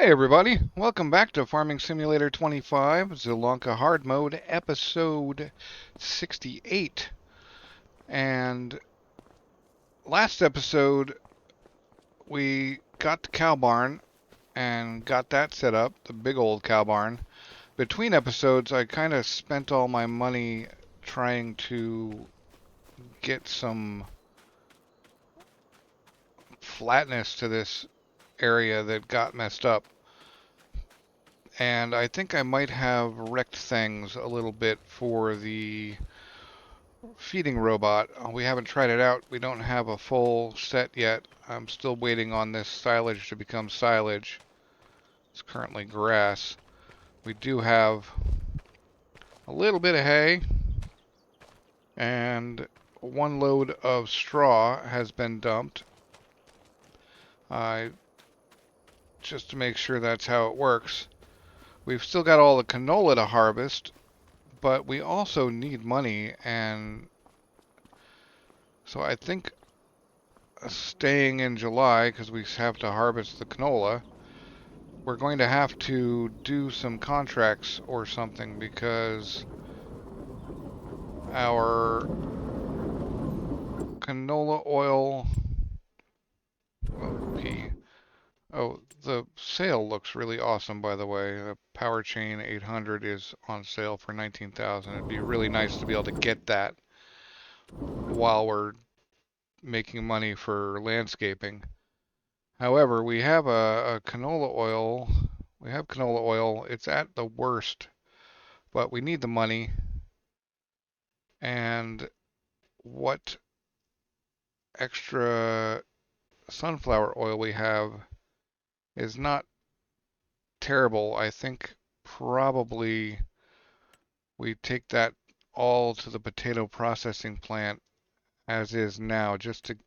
Hey everybody, welcome back to Farming Simulator 25, Zielonka Hard Mode, episode 68. And last episode, we got the cow barn and got that set up, the big old cow barn. Between episodes, I kind of spent all my money trying to get some flatness to this area that got messed up. And I think I might have wrecked things a little bit for the feeding robot. We haven't tried it out. We don't have a full set yet. I'm still waiting on this silage to become silage. It's currently grass. We do have a little bit of hay, and one load of straw has been dumped. Just to make sure that's how it works. We've still got all the canola to harvest, but we also need money, and so I think staying in July, because we have to harvest the canola, we're going to have to do some contracts or something because our canola oil, the sale looks really awesome, by the way. The Power Chain 800 is on sale for 19,000. It'd be really nice to be able to get that while we're making money for landscaping. However, we have a canola oil. We have canola oil. It's at the worst, but we need the money. And what extra sunflower oil we have is not terrible. I think probably we take that all to the potato processing plant as is now, just to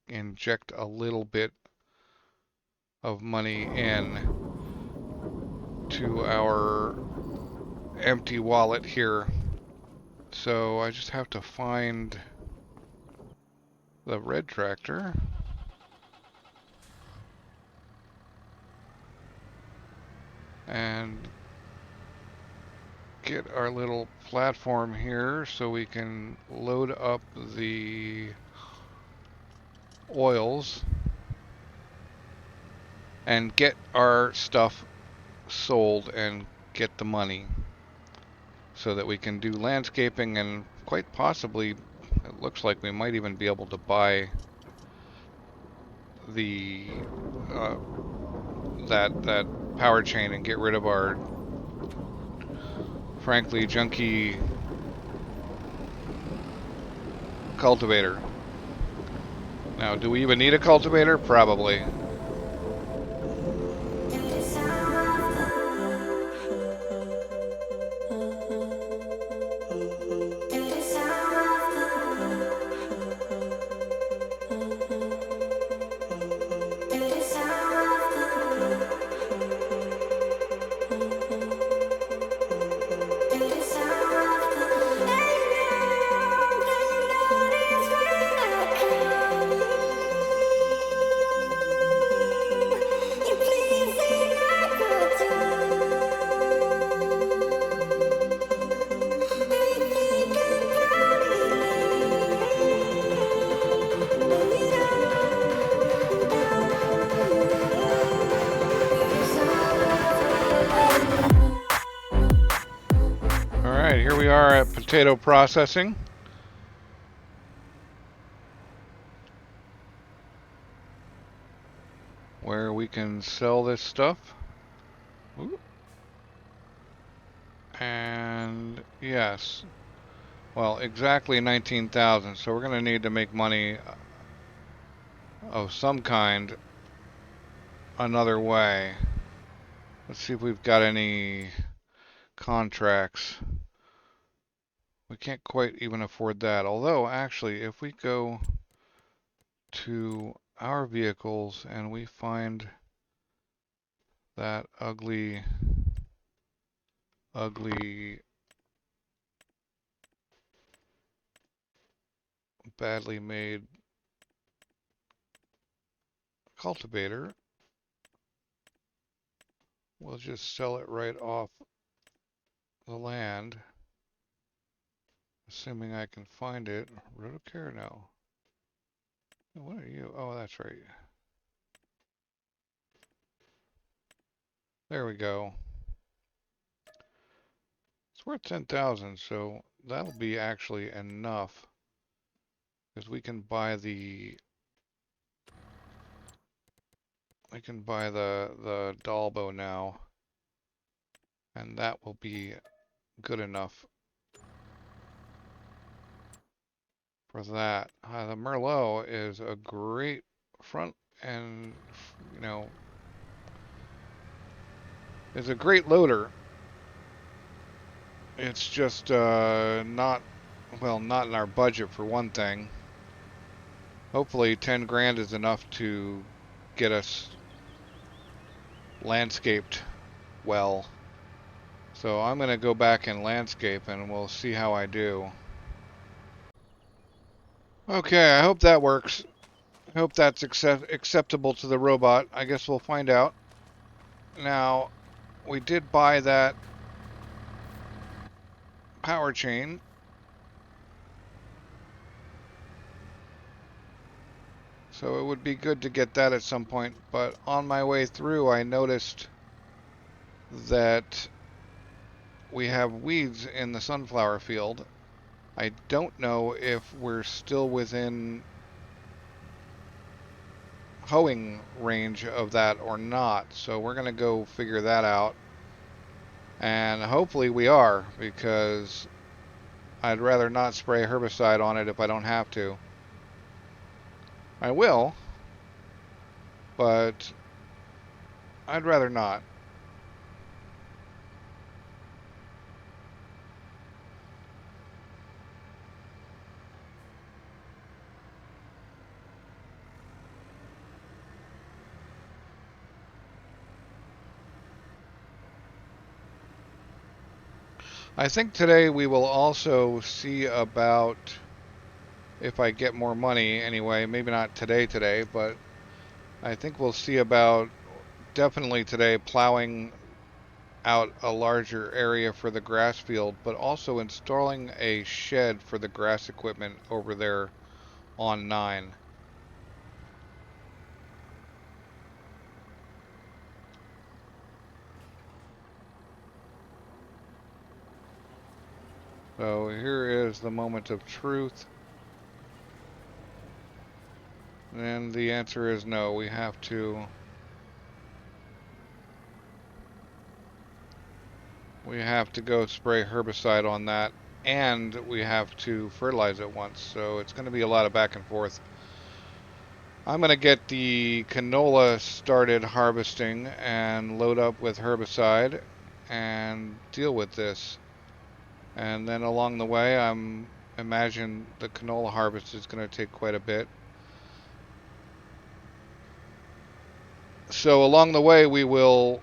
inject a little bit of money in to our empty wallet here. So I just have to find the red tractor. And get our little platform here so we can load up the oils and get our stuff sold and get the money so that we can do landscaping, and quite possibly it looks like we might even be able to buy the that power chain and get rid of our frankly junky cultivator. Now, do we even need a cultivator? Probably. Alright, here we are at potato processing. Where we can sell this stuff. Ooh. And yes, well, exactly 19,000. So we're going to need to make money of some kind another way. Let's see if we've got any contracts. We can't quite even afford that. Although, actually, if we go to our vehicles and we find that ugly badly made cultivator, we'll just sell it right off the land, assuming I can find it. Rotocare, no. What are you? Oh, that's right. There we go. It's worth 10,000, so that'll be actually enough, because we can buy the Dalbo now, and that will be good enough for that. The Merlot is a great front and, you know, is a great loader. It's just not, well, not in our budget for one thing. Hopefully 10 grand is enough to get us landscaped well. So I'm going to go back and landscape and we'll see how I do. Okay, I hope that works. I hope that's acceptable to the robot. I guess we'll find out. Now, we did buy that power chain. So it would be good to get that at some point. But on my way through, I noticed that we have weeds in the sunflower field. I don't know if we're still within hoeing range of that or not. So we're going to go figure that out. And hopefully we are, because I'd rather not spray herbicide on it if I don't have to. I will, but I'd rather not. I think today we will also see about, if I get more money anyway, maybe not today, but I think we'll see about, definitely today, plowing out a larger area for the grass field, but also installing a shed for the grass equipment over there on 9. So here is the moment of truth. And the answer is no. We have to go spray herbicide on that, and we have to fertilize it once. So it's going to be a lot of back and forth. I'm going to get the canola started harvesting and load up with herbicide and deal with this. And then along the way, imagine the canola harvest is going to take quite a bit. So along the way, we will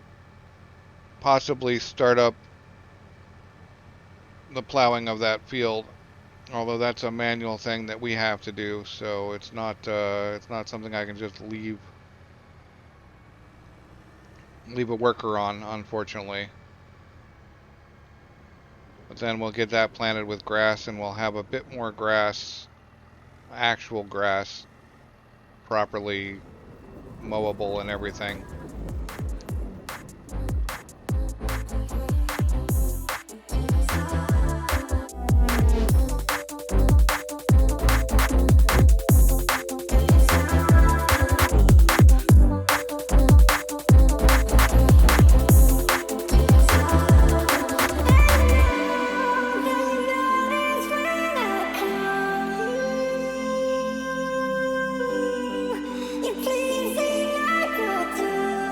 possibly start up the plowing of that field, although that's a manual thing that we have to do, so it's not something I can just leave a worker on, unfortunately. But then we'll get that planted with grass, and we'll have a bit more grass, actual grass, properly mowable and everything. You please say I could do.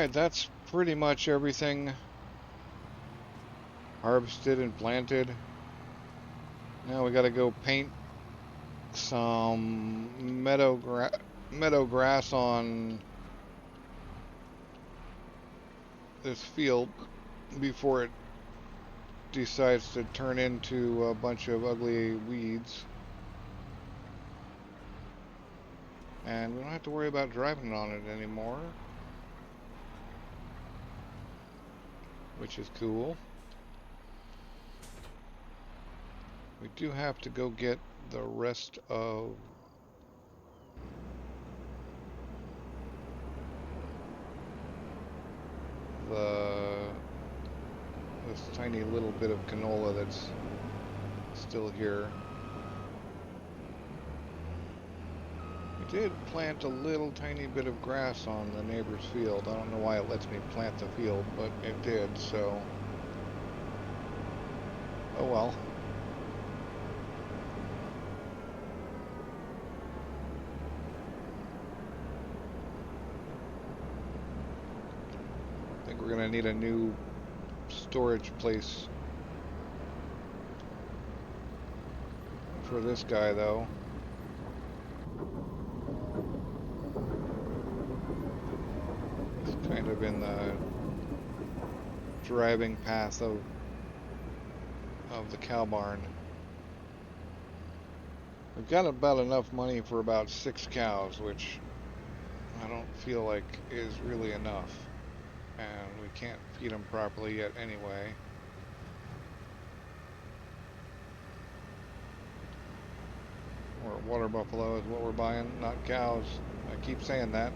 Alright, that's pretty much everything harvested and planted. Now we gotta go paint some meadow grass on this field before it decides to turn into a bunch of ugly weeds. And we don't have to worry about driving on it anymore, which is cool. We do have to go get the rest of this tiny little bit of canola that's still here. We did plant a little tiny bit of grass on the neighbor's field. I don't know why it lets me plant the field, but it did, so oh well. I think we're gonna need a new storage place for this guy, though. It's kind of in the driving path of the cow barn. We've got about enough money for about 6 cows, which I don't feel like is really enough. And we can't feed them properly yet anyway. Or water buffalo is what we're buying, not cows. I keep saying that.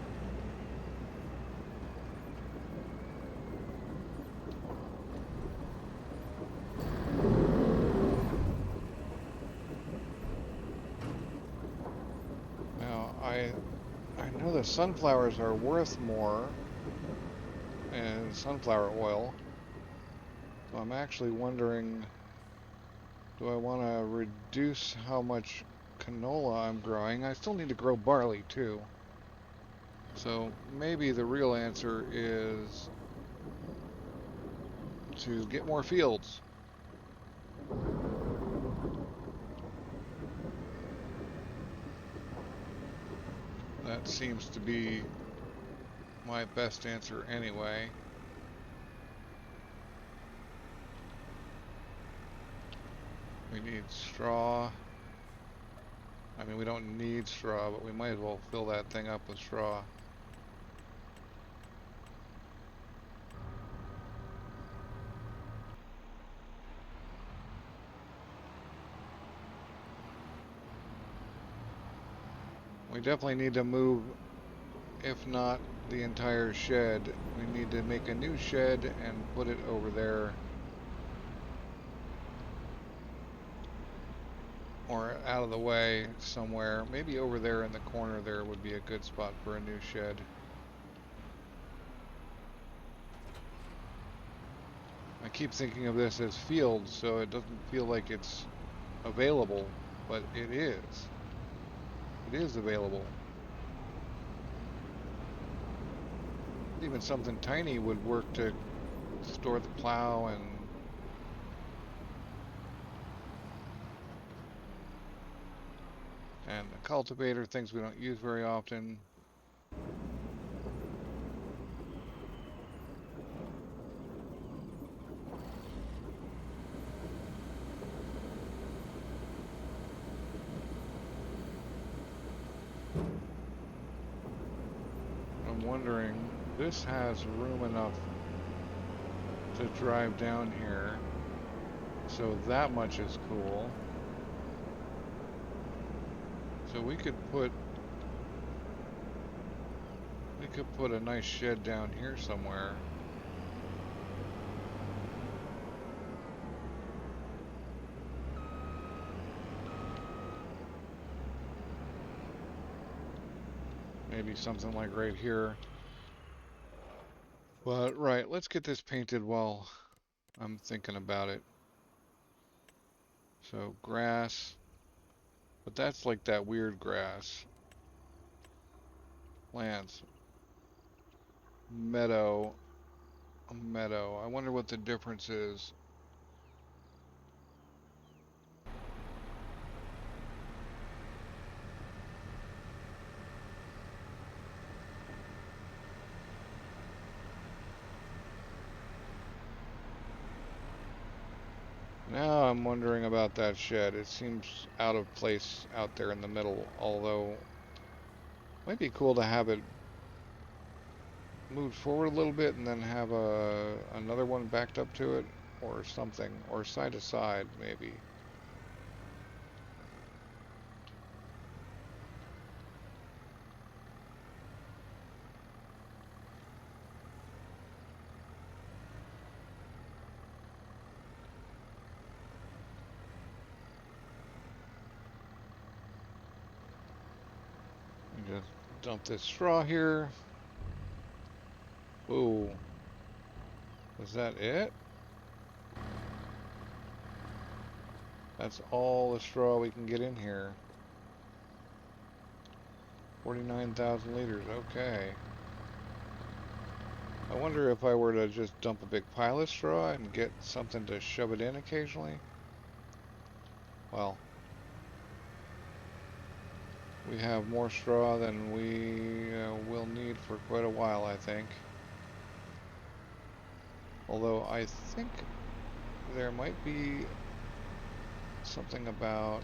Now, I know the sunflowers are worth more in sunflower oil. So I'm actually wondering, do I want to reduce how much canola I'm growing? I still need to grow barley too. So maybe the real answer is to get more fields. That seems to be my best answer anyway. We need straw. I mean, we don't need straw, but we might as well fill that thing up with straw. We definitely need to move, if not the entire shed. We need to make a new shed and put it over there. Or out of the way somewhere. Maybe over there in the corner there would be a good spot for a new shed. I keep thinking of this as fields, so it doesn't feel like it's available, but it is. It is available. Even something tiny would work to store the plow and a cultivator, things we don't use very often. I'm wondering, this has room enough to drive down here, so that much is cool. So we could put a nice shed down here somewhere. Maybe something like right here. But right, let's get this painted while I'm thinking about it. So grass, but that's like that weird grass. Plants. meadow. A meadow. I wonder what the difference is. Now I'm wondering about that shed. It seems out of place out there in the middle, although it might be cool to have it moved forward a little bit and then have another one backed up to it or something, or side to side maybe. Just dump this straw here. Ooh. Is that it? That's all the straw we can get in here. 49,000 liters, okay. I wonder if I were to just dump a big pile of straw and get something to shove it in occasionally. Well, we have more straw than we will need for quite a while, I think. Although I think there might be something about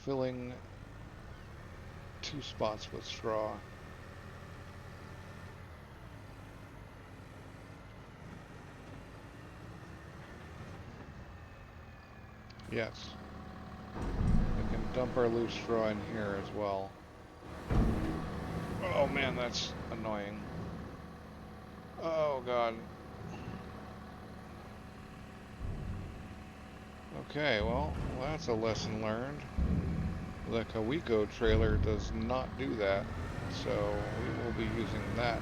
filling 2 spots with straw. Yes. We can dump our loose straw in here as well. Oh man, that's annoying. Oh god. Okay, well, that's a lesson learned. The gov't trailer does not do that, so we will be using that.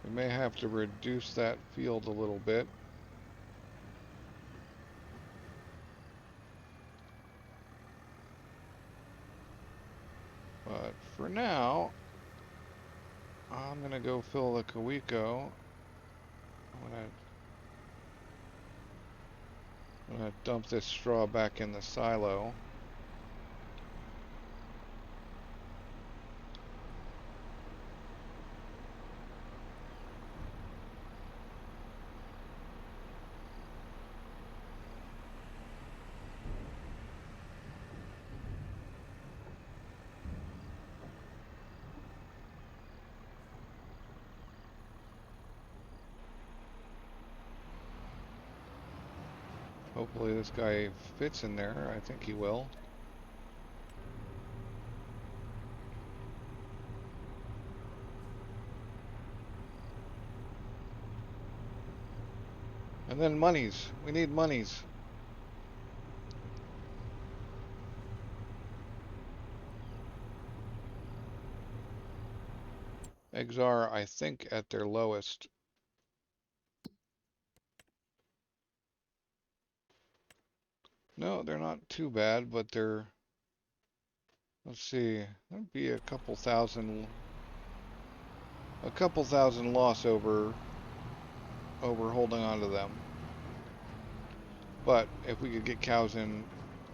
We may have to reduce that field a little bit. But for now, I'm gonna go fill the gov't. I'm gonna dump this straw back in the silo. Hopefully this guy fits in there. I think he will. And then monies. We need monies. Eggs are, I think, at their lowest. No, they're not too bad, but they're... Let's see. That'd be a couple thousand loss over holding on to them. But if we could get cows in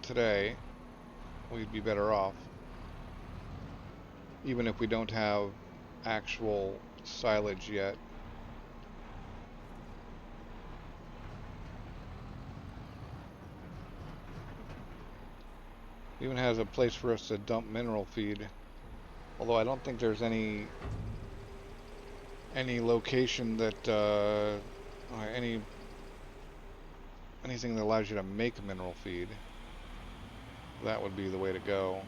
today, we'd be better off. Even if we don't have actual silage yet. Even has a place for us to dump mineral feed. Although I don't think there's any location that or anything that allows you to make mineral feed. That would be the way to go.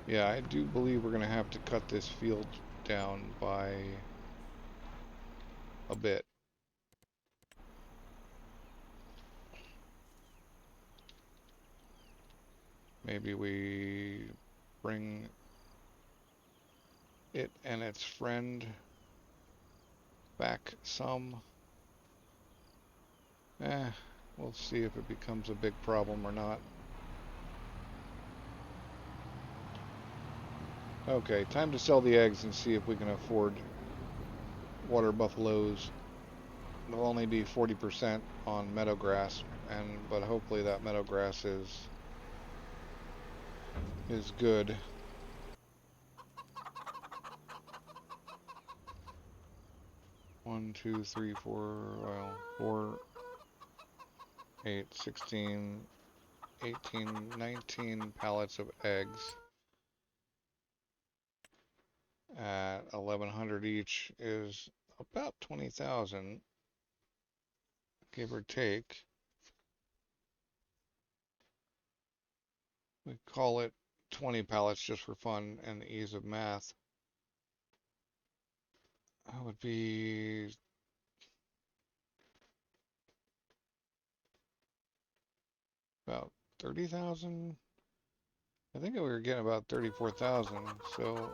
Yeah, I do believe we're going to have to cut this field down by a bit. Maybe we bring it and its friend back some. We'll see if it becomes a big problem or not. Okay, time to sell the eggs and see if we can afford water buffaloes. It'll only be 40% on meadow grass, but hopefully that meadow grass is good. One, two, three, four, well, 4, 8, 16, 18, 19 pallets of eggs at 1,100 each is about 20,000, give or take. We call it 20 pallets just for fun and the ease of math. That would be about 30,000. I think we were getting about 34,000, so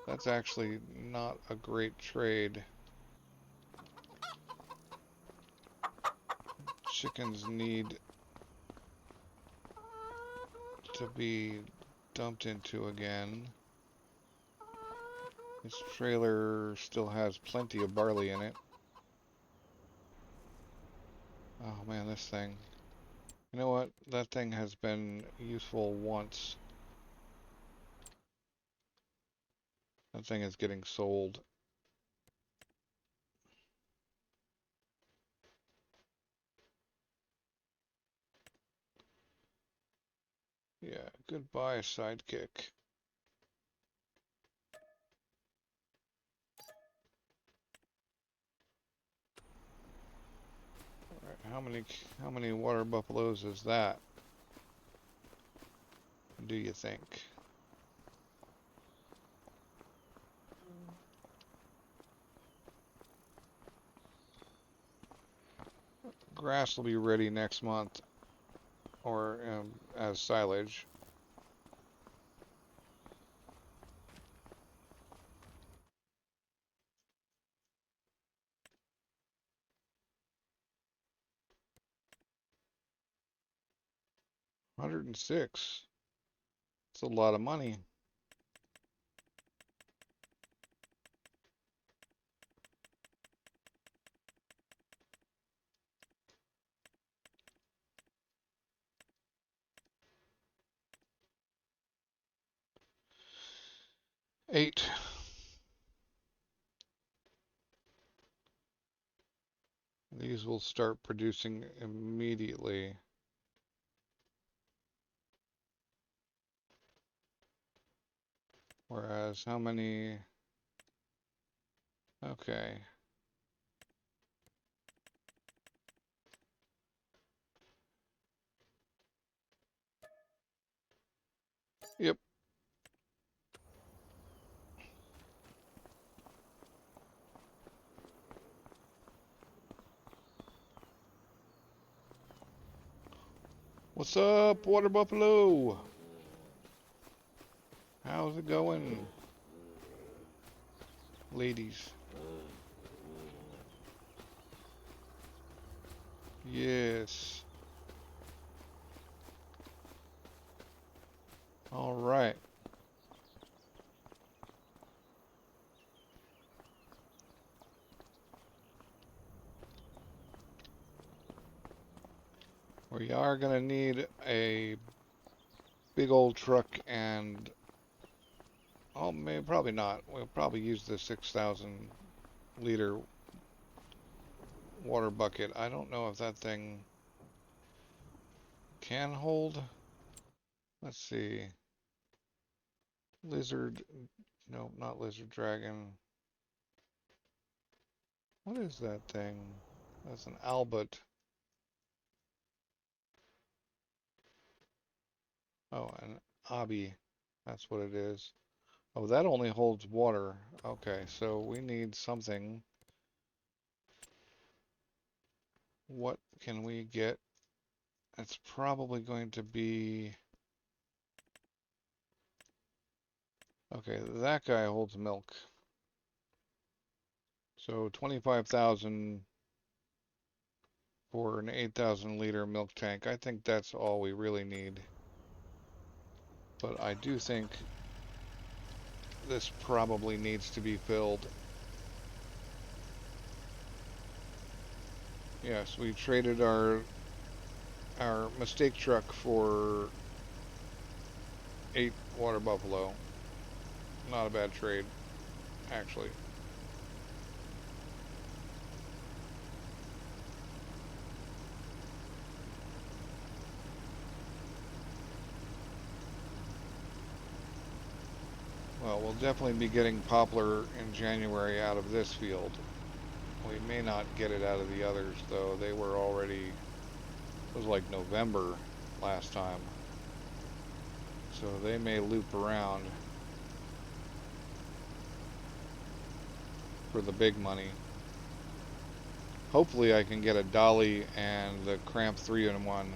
that's actually not a great trade. Chickens need to be dumped into again. This trailer still has plenty of barley in it. Oh man, this thing. You know what? That thing has been useful once. That thing is getting sold. Yeah, goodbye, sidekick. Alright, how many water buffaloes is that? Do you think? Grass will be ready next month, or as silage. $106. It's a lot of money. Eight. These will start producing immediately. Whereas how many? Okay. Yep. What's up, Water Buffalo? How's it going, ladies? Yes. All right. We are gonna need a big old truck and oh, maybe probably not. We'll probably use the 6,000 liter water bucket. I don't know if that thing can hold. Let's see. Lizard. No, not lizard dragon. What is that thing? That's an Albert. Oh, an Obby. That's what it is. Oh, that only holds water. Okay, so we need something. What can we get? It's probably going to be Okay, that guy holds milk. So 25,000 for an 8,000 liter milk tank. I think that's all we really need. But I do think this probably needs to be filled. Yes, we traded our mistake truck for 8 water buffalo. Not a bad trade, actually. Well, we'll definitely be getting poplar in January out of this field. We may not get it out of the others, though. They were already, it was like November last time. So they may loop around for the big money. Hopefully I can get a dolly and the cramp 3-in-1.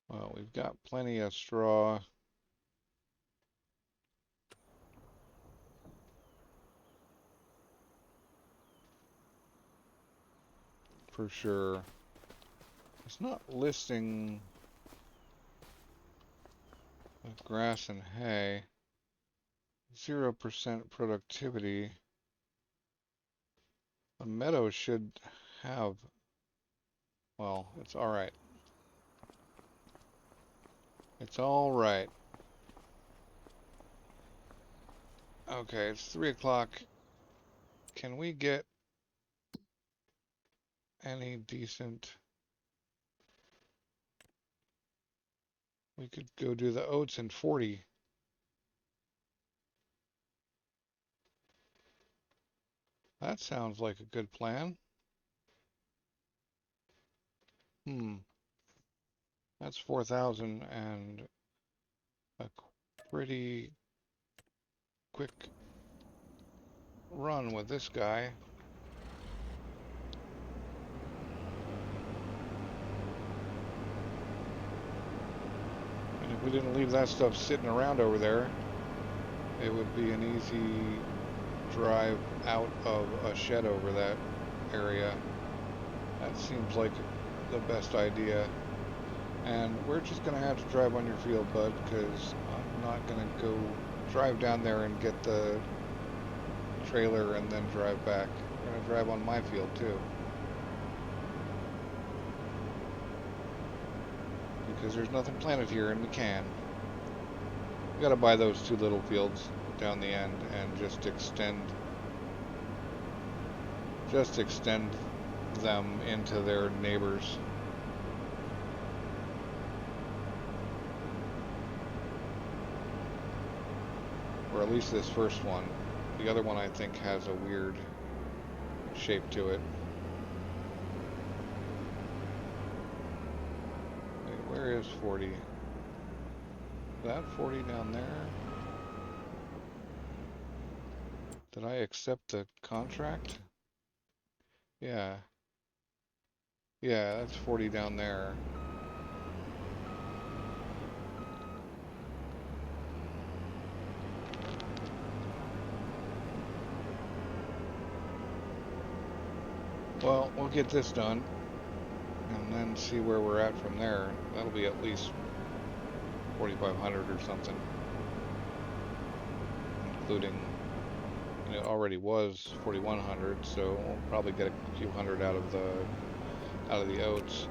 Well, we've got plenty of straw. For sure. It's not listing grass and hay. 0% productivity. The meadow should have, well, it's alright. It's alright. Okay, it's 3 o'clock. Can we get any decent... We could go do the oats in 40. That sounds like a good plan. That's 4,000 and a pretty quick run with this guy. And if we didn't leave that stuff sitting around over there, it would be an easy drive out of a shed over that area. That seems like the best idea. And we're just gonna have to drive on your field, bud, because I'm not gonna go drive down there and get the trailer and then drive back. We're gonna drive on my field too. Because there's nothing planted here and we can. We gotta buy those 2 little fields down the end and just extend them into their neighbors. Or at least this first one. The other one I think has a weird shape to it. Wait, where is 40? Is that 40 down there? Did I accept the contract? Yeah. Yeah, that's 40 down there. Well, we'll get this done and then see where we're at from there. That'll be at least 4,500 or something, including, it already was 4,100, so we'll probably get a few hundred out of the oats.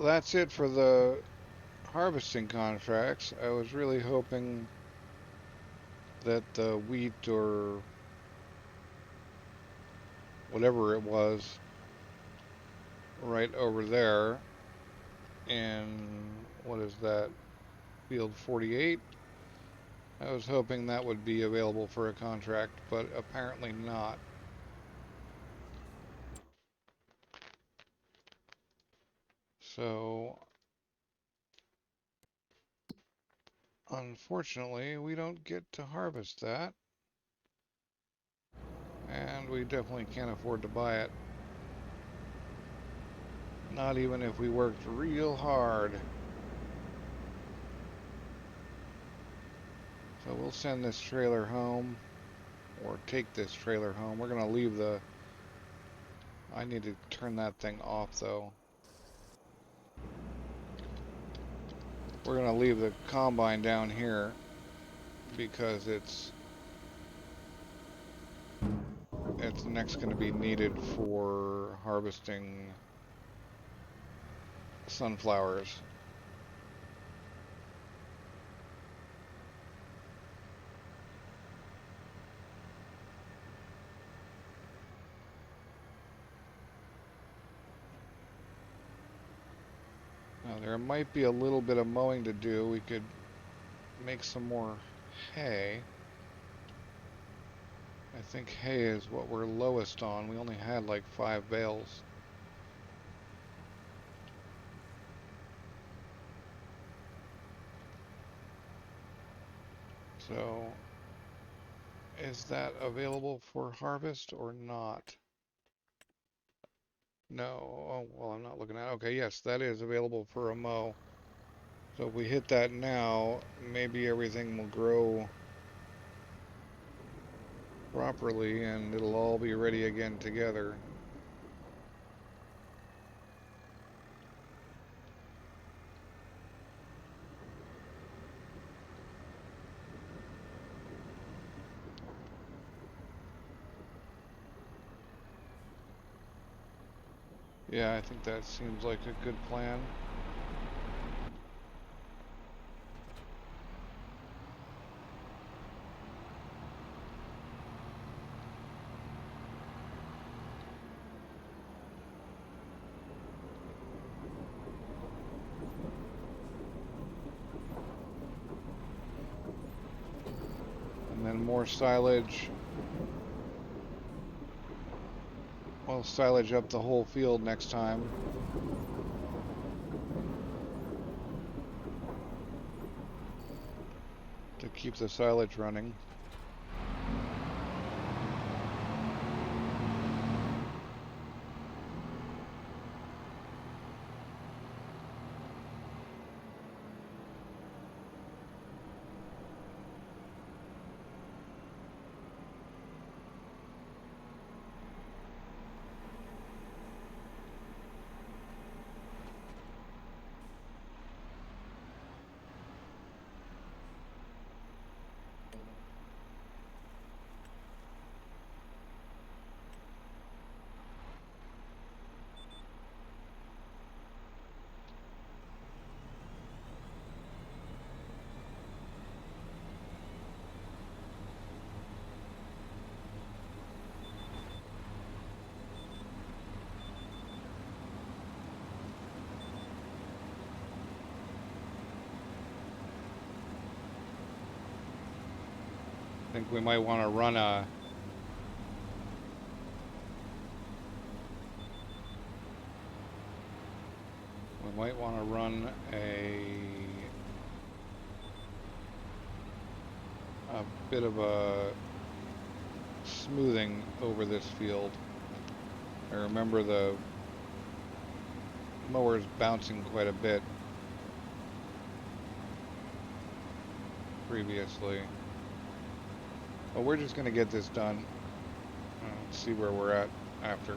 that's it for the harvesting contracts. I was really hoping that the wheat or whatever it was right over there in, what is that, field 48, I was hoping that would be available for a contract, but apparently not. So unfortunately we don't get to harvest that, and we definitely can't afford to buy it. Not even if we worked real hard. So we'll send this trailer home, or take this trailer home. We're gonna leave the... I need to turn that thing off though. We're gonna leave the combine down here because it's next gonna be needed for harvesting sunflowers. Now there might be a little bit of mowing to do. We could make some more hay. I think hay is what we're lowest on. We only had like 5 bales. So, is that available for harvest or not? No. Oh, well, I'm not looking at it. Okay, yes, that is available for a mow. So if we hit that now, maybe everything will grow properly and it'll all be ready again together. Yeah, I think that seems like a good plan. And then more silage. We'll silage up the whole field next time. To keep the silage running. I think we might want to run a... We might want to run a bit of a smoothing over this field. I remember the mower's bouncing quite a bit previously. But we're just going to get this done. See where we're at after.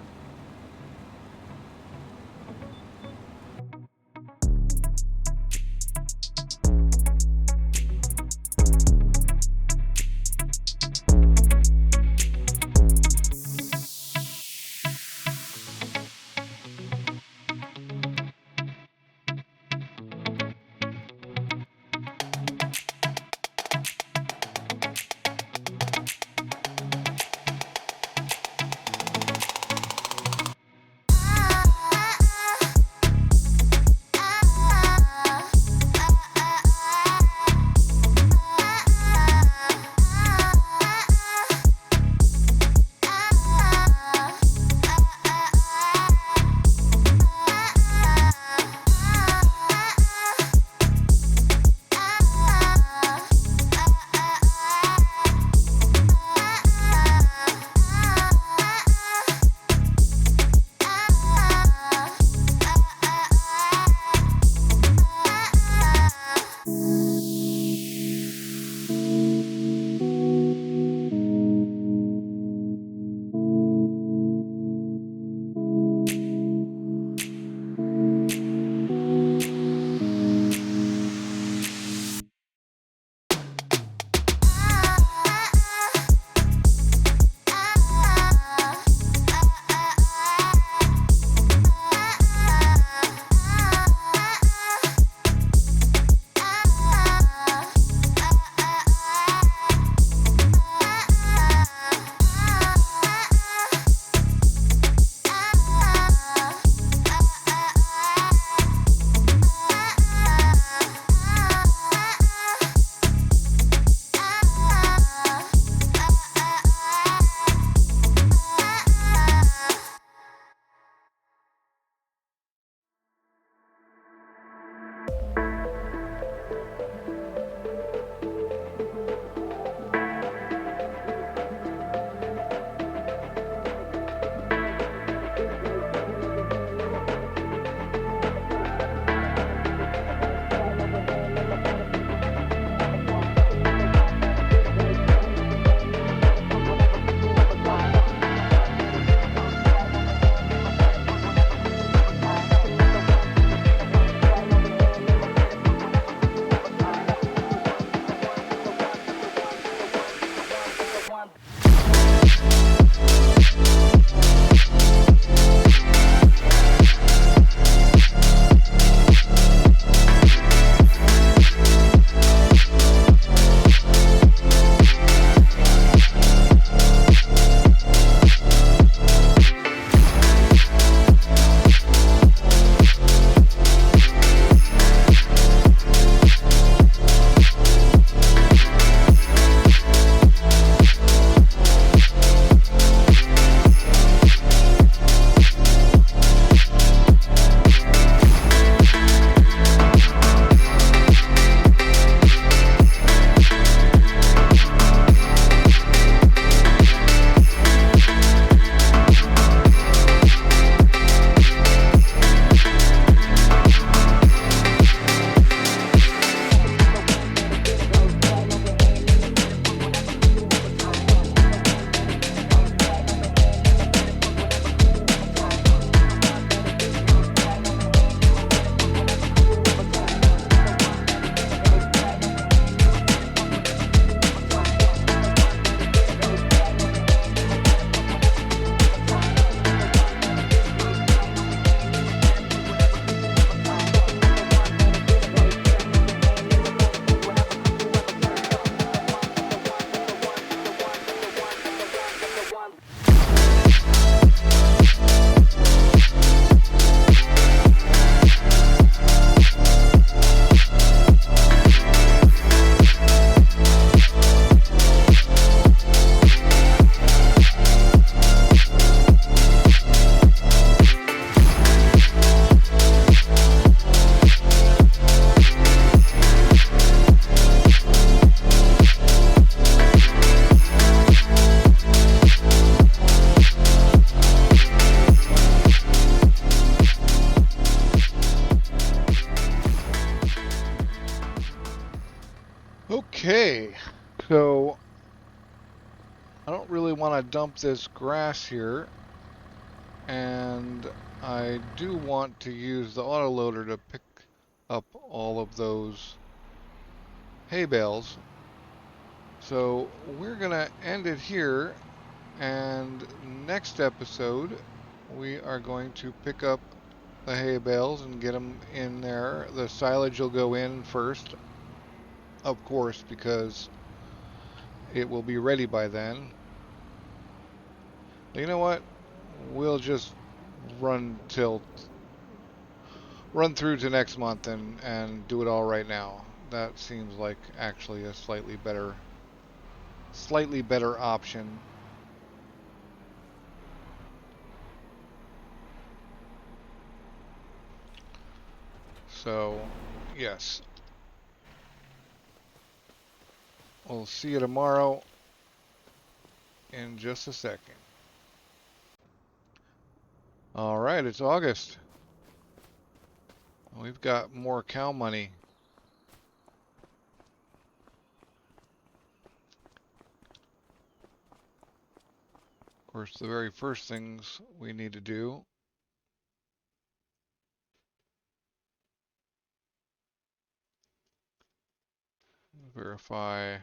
Okay, so I don't really want to dump this grass here, and I do want to use the autoloader to pick up all of those hay bales. So we're gonna end it here, and next episode we are going to pick up the hay bales and get them in there. The silage will go in first, of course, because it will be ready by then. You know what? We'll just run till run through to next month and do it all right now. That seems like actually a slightly better option. So, yes. We'll see you tomorrow in just a second. All right, it's August. We've got more cow money. Of course, the very first things we need to do verify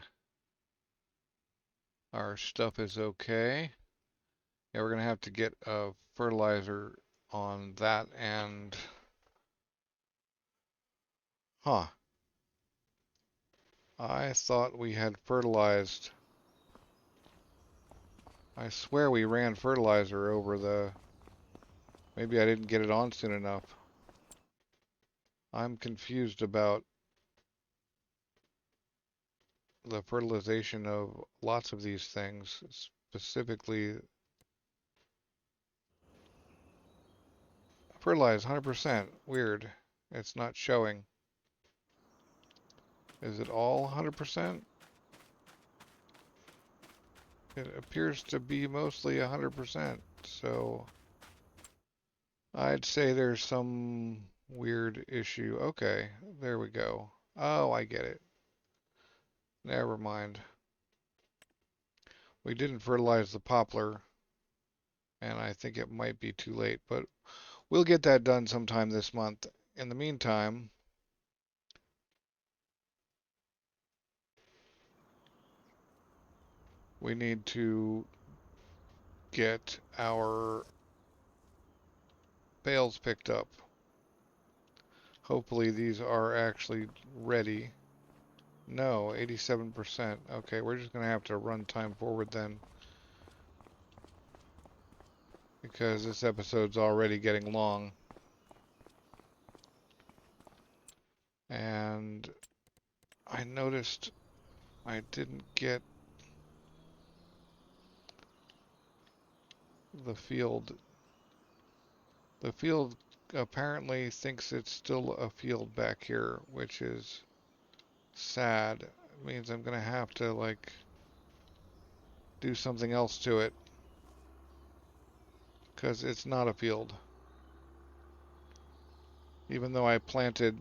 our stuff is okay. Yeah, we're gonna have to get a fertilizer on that and huh. I thought we had fertilized. I swear we ran fertilizer over the... Maybe I didn't get it on soon enough. I'm confused about the fertilization of lots of these things, specifically fertilize 100%. Weird. It's not showing. Is it all 100%? It appears to be mostly 100%, so I'd say there's some weird issue. Okay, there we go. Oh, I get it. Never mind. We didn't fertilize the poplar, and I think it might be too late, but we'll get that done sometime this month. In the meantime, we need to get our bales picked up. Hopefully these are actually ready. No, 87%. Okay, we're just going to have to run time forward then, because this episode's already getting long. And I noticed I didn't get the field. The field apparently thinks it's still a field back here, which is sad. It means I'm going to have to, like, do something else to it, because it's not a field. Even though I painted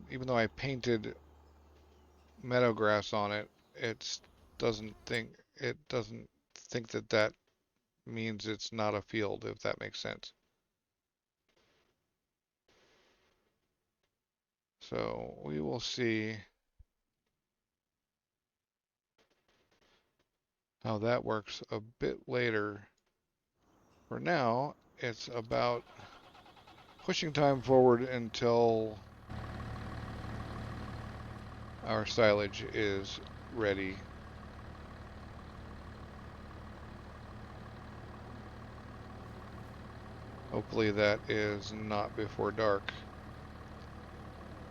meadow grass on it, it doesn't think that that means it's not a field, if that makes sense. So we will see how that works a bit later. For now, it's about pushing time forward until our silage is ready. Hopefully that is not before dark.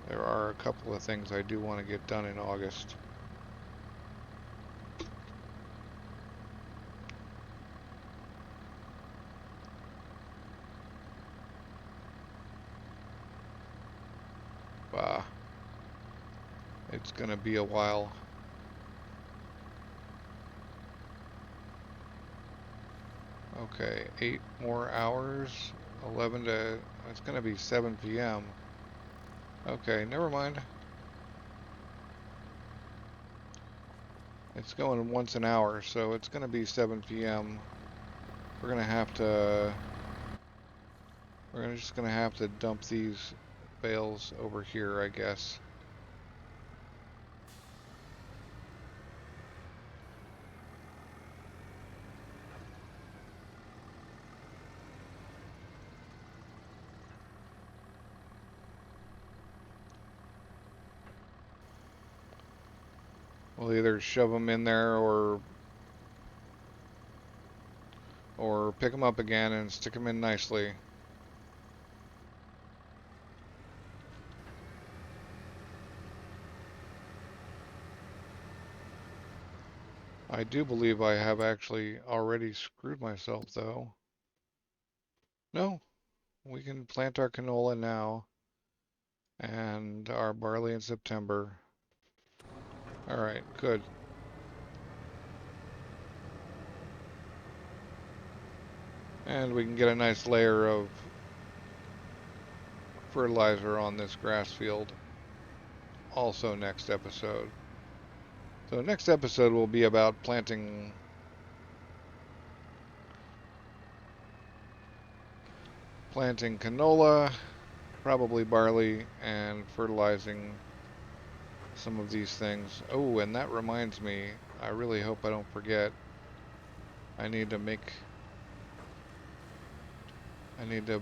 There are a couple of things I do want to get done in August. Bah. It's gonna be a while. Okay, 8 more hours. 11 to... It's gonna be 7 p.m. Okay, never mind. It's going once an hour, so it's gonna be 7 p.m. We're gonna have to... just gonna have to dump these bales over here, I guess. We'll either shove them in there or pick them up again and stick them in nicely. I do believe I have actually already screwed myself, though. No, we can plant our canola now and our barley in September. All right, good. And we can get a nice layer of fertilizer on this grass field also next episode. So next episode will be about planting canola, probably barley, and fertilizing some of these things. Oh, and that reminds me, I really hope I don't forget. I need to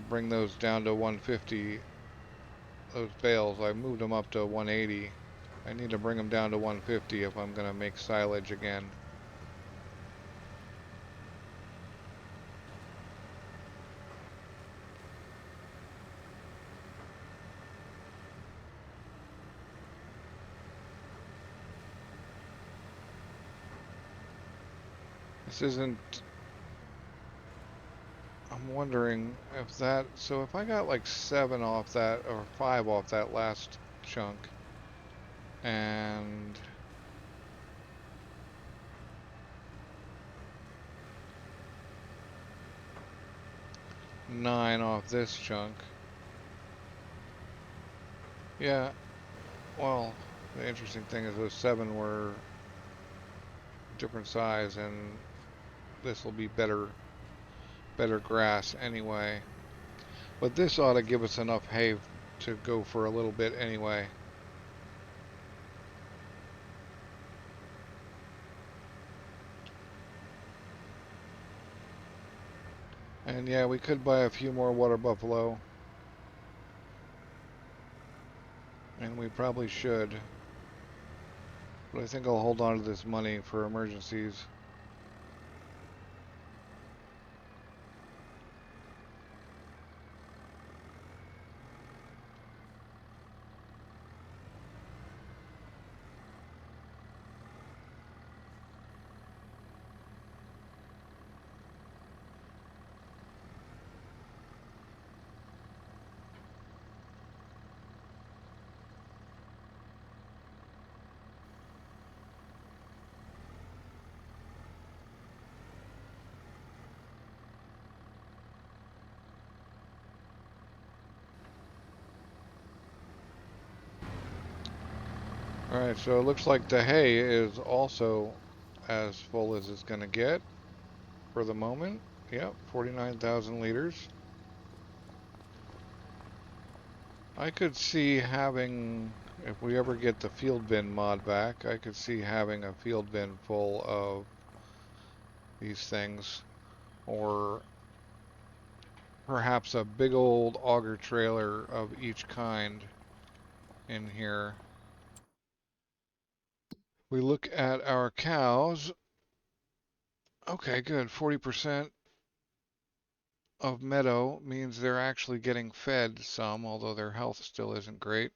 bring those down to 150. Those bales, I moved them up to 180. I need to bring them down to 150 if I'm going to make silage again. This isn't... I'm wondering if that... So if I got like 7 off that, or 5 off that last chunk, and... 9 off this chunk. Yeah, well, the interesting thing is those 7 were different size, and this will be better grass anyway. But this ought to give us enough hay to go for a little bit anyway. And yeah, we could buy a few more water buffalo. And we probably should. But I think I'll hold on to this money for emergencies. Alright, so it looks like the hay is also as full as it's going to get for the moment. Yep, 49,000 liters. I could see having, if we ever get the field bin mod back, I could see having a field bin full of these things. Or perhaps a big old auger trailer of each kind in here. We look at our cows. Okay, good. 40% of meadow means they're actually getting fed some, although their health still isn't great.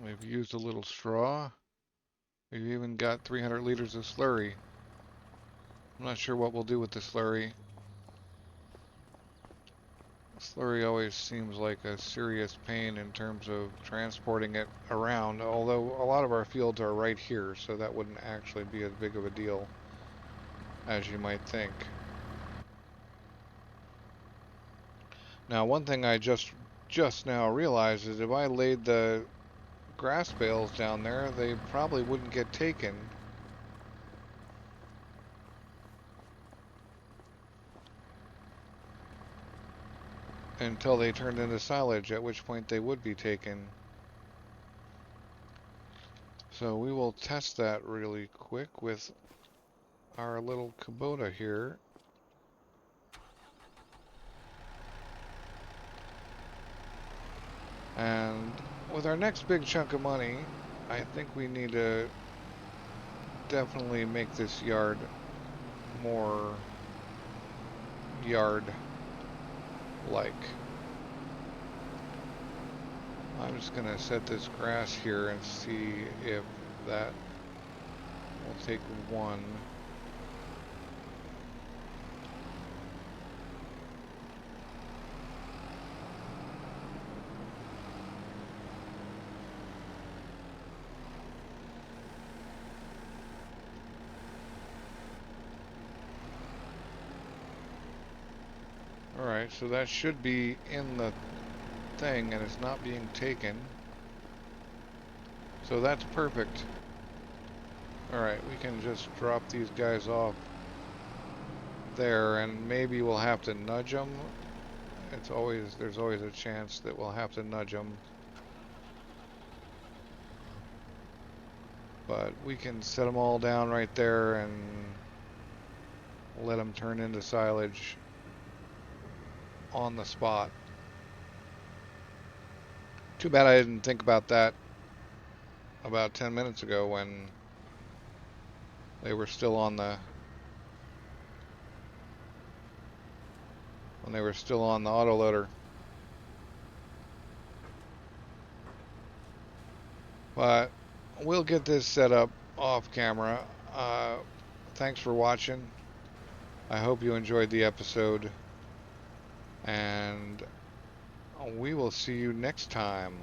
We've used a little straw. We've even got 300 liters of slurry. I'm not sure what we'll do with the slurry. Slurry always seems like a serious pain in terms of transporting it around, although a lot of our fields are right here, so that wouldn't actually be as big of a deal as you might think. Now, one thing I just now realized is if I laid the grass bales down there, they probably wouldn't get taken. Until they turned into silage, at which point they would be taken. So we will test that really quick with our little Kubota here. And with our next big chunk of money, I think we need to definitely make this yard more yard-like. I'm just going to set this grass here and see if that will take one. Alright, so that should be in the thing and it's not being taken. So that's perfect. Alright, we can just drop these guys off there and maybe we'll have to nudge them. There's always a chance that we'll have to nudge them. But we can set them all down right there and let them turn into silage on the spot. Too bad I didn't think about that about 10 minutes ago when they were still on the autoloader. But we'll get this set up off camera. Thanks for watching. I hope you enjoyed the episode, and we will see you next time.